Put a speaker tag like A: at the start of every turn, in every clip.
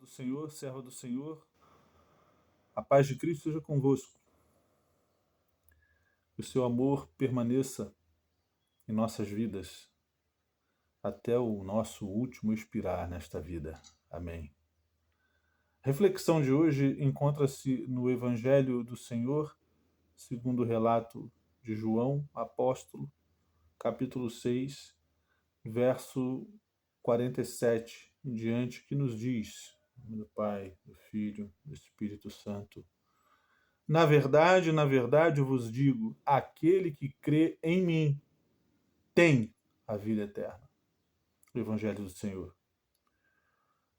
A: do Senhor, serva do Senhor, a paz de Cristo seja convosco. Que o seu amor permaneça em nossas vidas até o nosso último expirar nesta vida. Amém. A reflexão de hoje encontra-se no Evangelho do Senhor, segundo o relato de João, apóstolo, capítulo 6, verso 47 em diante, que nos diz: em nome do Pai, do Filho, do Espírito Santo. Na verdade, eu vos digo, aquele que crê em mim tem a vida eterna. O Evangelho do Senhor.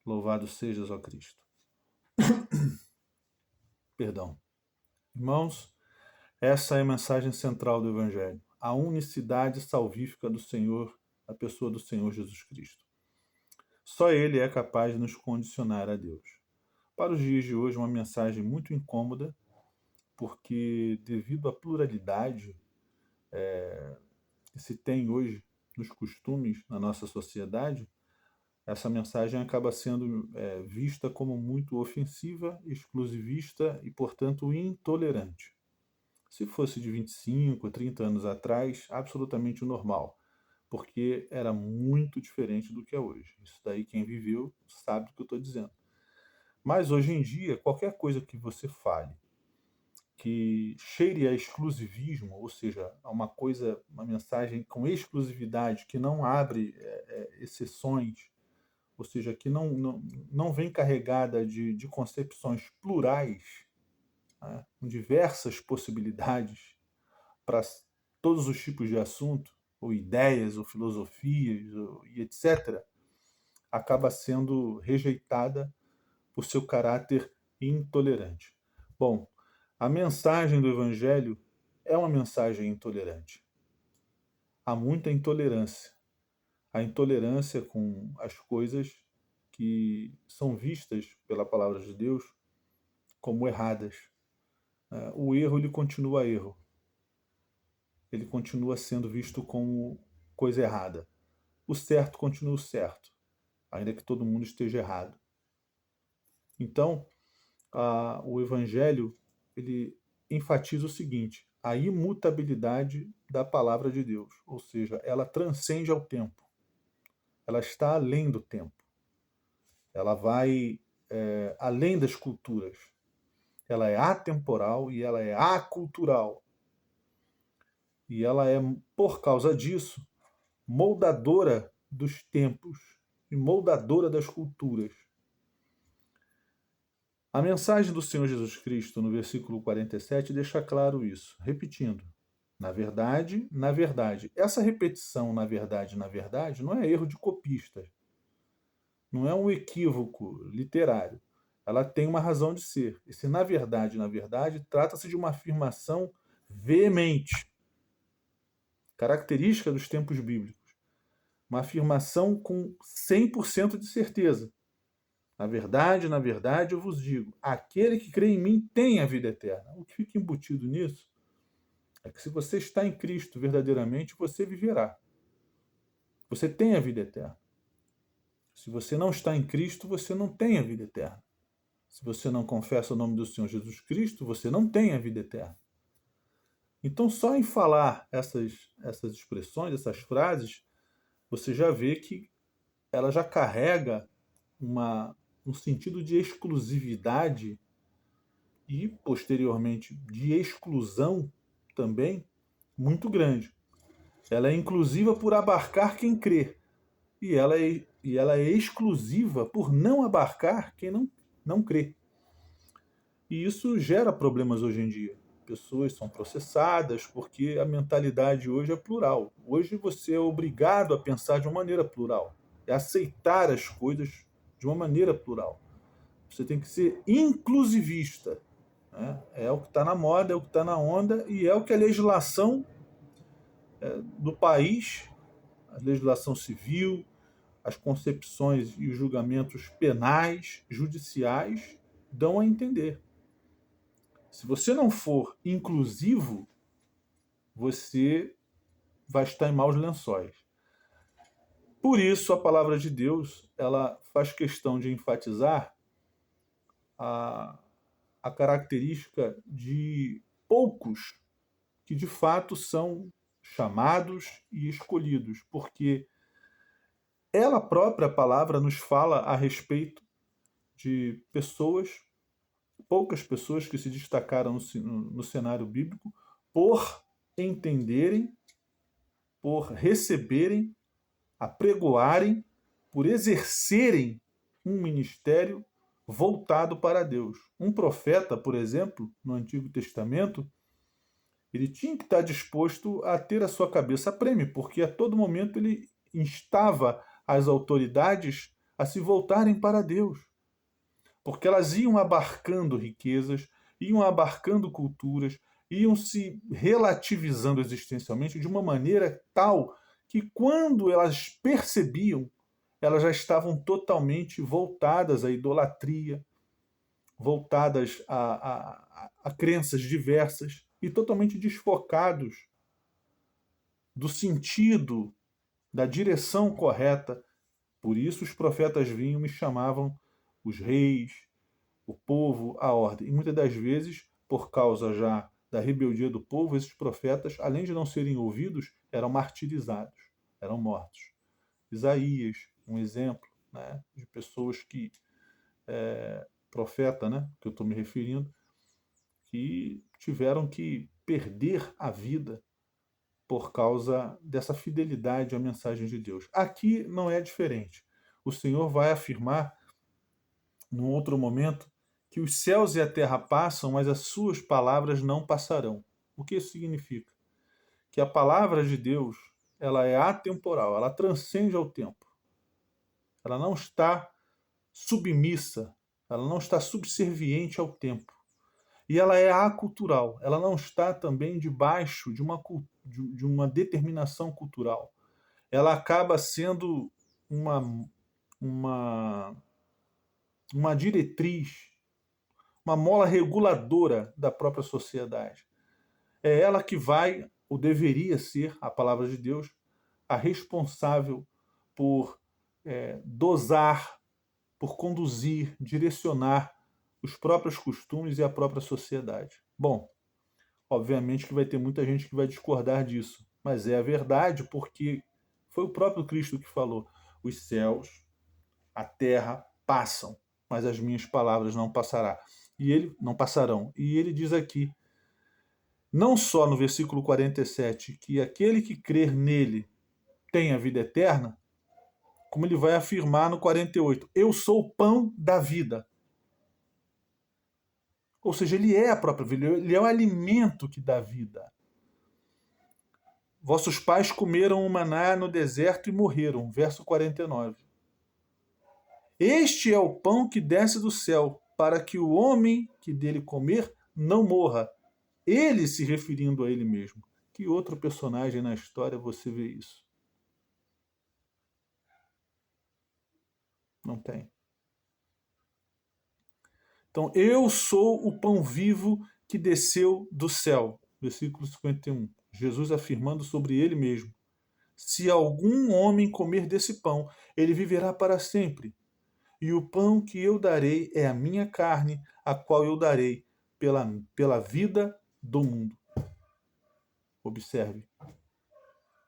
A: Louvado sejas, ó Cristo. Perdão. Irmãos, essa é a mensagem central do Evangelho. A unicidade salvífica do Senhor, a pessoa do Senhor Jesus Cristo. Só Ele é capaz de nos condicionar a Deus. Para os dias de hoje, uma mensagem muito incômoda, porque devido à pluralidade que se tem hoje nos costumes na nossa sociedade, essa mensagem acaba sendo vista como muito ofensiva, exclusivista e, portanto, intolerante. Se fosse de 25, 30 anos atrás, absolutamente normal, porque era muito diferente do que é hoje. Isso daí quem viveu sabe do que eu estou dizendo. Mas hoje em dia, qualquer coisa que você fale que cheire a exclusivismo, ou seja, a uma mensagem com exclusividade, que não abre exceções, ou seja, que não vem carregada de concepções plurais, né, com diversas possibilidades para todos os tipos de assunto, ou ideias, ou filosofias, e etc., acaba sendo rejeitada por seu caráter intolerante. Bom, a mensagem do Evangelho é uma mensagem intolerante. Há muita intolerância. A intolerância com as coisas que são vistas pela palavra de Deus como erradas. O erro, ele continua erro. Ele continua sendo visto como coisa errada. O certo continua o certo, ainda que todo mundo esteja errado. Então, o Evangelho, ele enfatiza o seguinte: a imutabilidade da palavra de Deus, ou seja, ela transcende ao tempo, ela está além do tempo, ela vai além das culturas, ela é atemporal e ela é acultural, e ela é, por causa disso, moldadora dos tempos e moldadora das culturas. A mensagem do Senhor Jesus Cristo, no versículo 47, deixa claro isso. Repetindo, na verdade, na verdade. Essa repetição, na verdade, não é erro de copista. Não é um equívoco literário. Ela tem uma razão de ser. Esse na verdade, trata-se de uma afirmação veemente, característica dos tempos bíblicos. Uma afirmação com 100% de certeza. Na verdade, eu vos digo, aquele que crê em mim tem a vida eterna. O que fica embutido nisso é que se você está em Cristo verdadeiramente, você viverá. Você tem a vida eterna. Se você não está em Cristo, você não tem a vida eterna. Se você não confessa o nome do Senhor Jesus Cristo, você não tem a vida eterna. Então, só em falar essas expressões, essas frases, você já vê que ela já carrega um sentido de exclusividade e, posteriormente, de exclusão também muito grande. Ela é inclusiva por abarcar quem crê. E ela é exclusiva por não abarcar quem não crê. E isso gera problemas hoje em dia. Pessoas são processadas porque a mentalidade hoje é plural. Hoje você é obrigado a pensar de uma maneira plural. É aceitar as coisas de uma maneira plural. Você tem que ser inclusivista. Né? É o que está na moda, é o que está na onda e é o que a legislação do país, a legislação civil, as concepções e os julgamentos penais, judiciais, dão a entender. Se você não for inclusivo, você vai estar em maus lençóis. Por isso, a palavra de Deus, ela faz questão de enfatizar a, a característica de poucos que de fato são chamados e escolhidos, porque ela própria, a palavra, nos fala a respeito de pessoas, poucas pessoas que se destacaram no cenário bíblico por entenderem, por receberem, apregoarem, por exercerem um ministério voltado para Deus. Um profeta, por exemplo, no Antigo Testamento, ele tinha que estar disposto a ter a sua cabeça a prêmio, porque a todo momento ele instava as autoridades a se voltarem para Deus, porque elas iam abarcando riquezas, iam abarcando culturas, iam se relativizando existencialmente de uma maneira tal que quando elas percebiam, elas já estavam totalmente voltadas à idolatria, voltadas a crenças diversas e totalmente desfocados do sentido, da direção correta. Por isso os profetas vinham e chamavam os reis, o povo, à ordem. E muitas das vezes, por causa já da rebeldia do povo, esses profetas, além de não serem ouvidos, eram martirizados, eram mortos. Isaías, um exemplo, né, de pessoas que, profeta, né, que eu estou me referindo, que tiveram que perder a vida por causa dessa fidelidade à mensagem de Deus. Aqui não é diferente. O Senhor vai afirmar, num outro momento, que os céus e a terra passam, mas as suas palavras não passarão. O que isso significa? Que a palavra de Deus, ela é atemporal, ela transcende ao tempo. Ela não está submissa, ela não está subserviente ao tempo. E ela é acultural, ela não está também debaixo de uma determinação cultural. Ela acaba sendo uma, uma, uma diretriz, uma mola reguladora da própria sociedade. É ela que vai, ou deveria ser, a palavra de Deus, a responsável por dosar, por conduzir, direcionar os próprios costumes e a própria sociedade. Bom, obviamente que vai ter muita gente que vai discordar disso, mas é a verdade, porque foi o próprio Cristo que falou: os céus, a terra passam, mas as minhas palavras não passará. E ele não passarão. E ele diz aqui, não só no versículo 47, que aquele que crer nele tem a vida eterna, como ele vai afirmar no 48, eu sou o pão da vida. Ou seja, ele é a própria vida, ele é o alimento que dá vida. Vossos pais comeram o maná no deserto e morreram. Verso 49. Este é o pão que desce do céu, para que o homem que dele comer não morra. Ele se referindo a ele mesmo. Que outro personagem na história você vê isso? Não tem. Então, eu sou o pão vivo que desceu do céu. Versículo 51. Jesus afirmando sobre ele mesmo. Se algum homem comer desse pão, ele viverá para sempre. E o pão que eu darei é a minha carne, a qual eu darei pela vida do mundo. Observe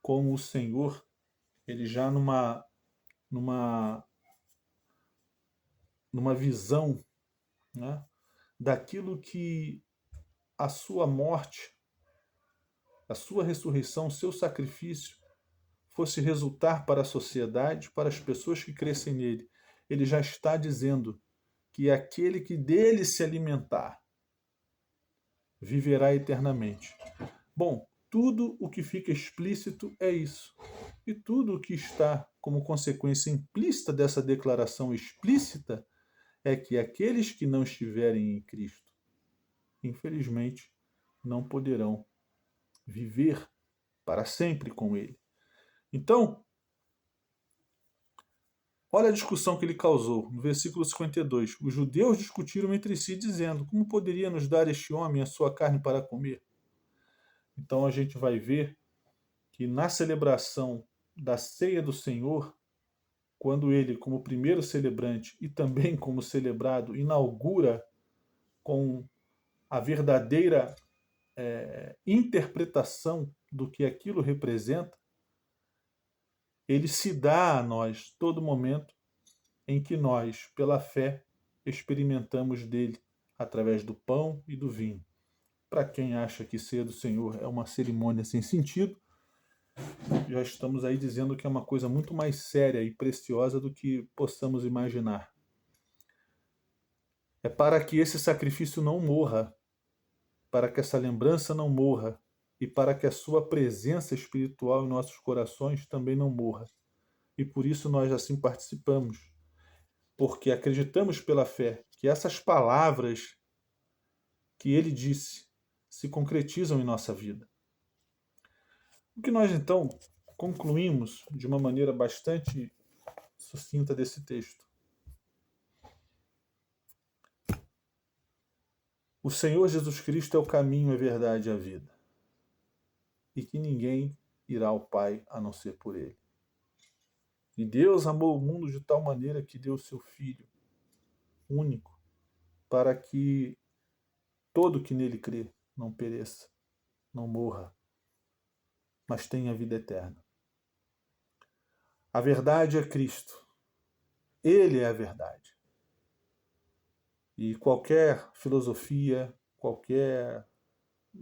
A: como o Senhor, ele já numa, numa visão, né, daquilo que a sua morte, a sua ressurreição, o seu sacrifício fosse resultar para a sociedade, para as pessoas que crescem nele. Ele já está dizendo que aquele que dele se alimentar viverá eternamente. Bom, tudo o que fica explícito é isso. E tudo o que está como consequência implícita dessa declaração explícita é que aqueles que não estiverem em Cristo, infelizmente, não poderão viver para sempre com Ele. Então, olha a discussão que ele causou. No versículo 52, os judeus discutiram entre si, dizendo: como poderia nos dar este homem a sua carne para comer? Então a gente vai ver que na celebração da ceia do Senhor, quando ele, como primeiro celebrante e também como celebrado, inaugura com a verdadeira interpretação do que aquilo representa, ele se dá a nós todo momento em que nós, pela fé, experimentamos dele através do pão e do vinho. Para quem acha que ceia do Senhor é uma cerimônia sem sentido, já estamos aí dizendo que é uma coisa muito mais séria e preciosa do que possamos imaginar. É para que esse sacrifício não morra, para que essa lembrança não morra e para que a sua presença espiritual em nossos corações também não morra. E por isso nós assim participamos, porque acreditamos pela fé que essas palavras que ele disse se concretizam em nossa vida. O que nós então concluímos de uma maneira bastante sucinta desse texto. O Senhor Jesus Cristo é o caminho, a verdade e a vida. E que ninguém irá ao Pai a não ser por ele. E Deus amou o mundo de tal maneira que deu o seu Filho único, para que todo que nele crê não pereça, não morra, mas tenha vida eterna. A verdade é Cristo. Ele é a verdade. E qualquer filosofia, qualquer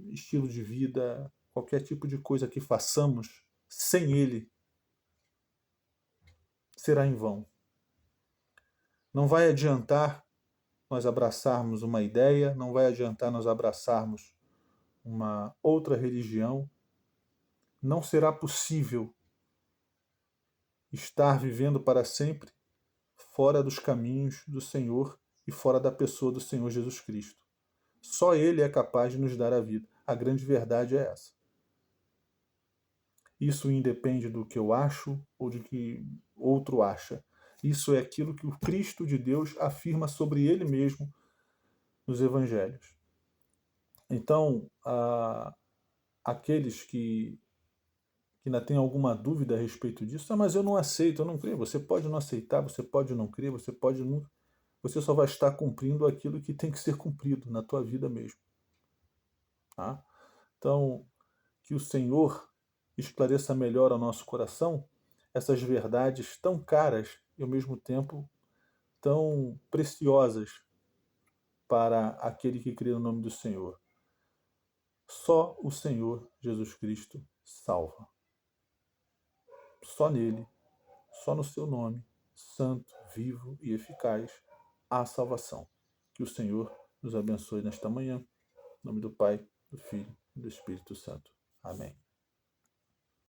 A: estilo de vida, qualquer tipo de coisa que façamos sem ele será em vão. Não vai adiantar nós abraçarmos uma ideia, não vai adiantar nós abraçarmos uma outra religião. Não será possível estar vivendo para sempre fora dos caminhos do Senhor e fora da pessoa do Senhor Jesus Cristo. Só Ele é capaz de nos dar a vida. A grande verdade é essa. Isso independe do que eu acho ou do que outro acha. Isso é aquilo que o Cristo de Deus afirma sobre Ele mesmo nos Evangelhos. Então, aqueles que ainda têm alguma dúvida a respeito disso, mas eu não aceito, eu não creio. Você pode não aceitar, você pode não crer, você pode não. Você só vai estar cumprindo aquilo que tem que ser cumprido na tua vida mesmo. Tá? Então, que o Senhor esclareça melhor ao nosso coração essas verdades tão caras e ao mesmo tempo tão preciosas para aquele que crê no nome do Senhor. Só o Senhor Jesus Cristo salva. Só nele, só no seu nome, santo, vivo e eficaz, há salvação. Que o Senhor nos abençoe nesta manhã. Em nome do Pai, do Filho e do Espírito Santo. Amém.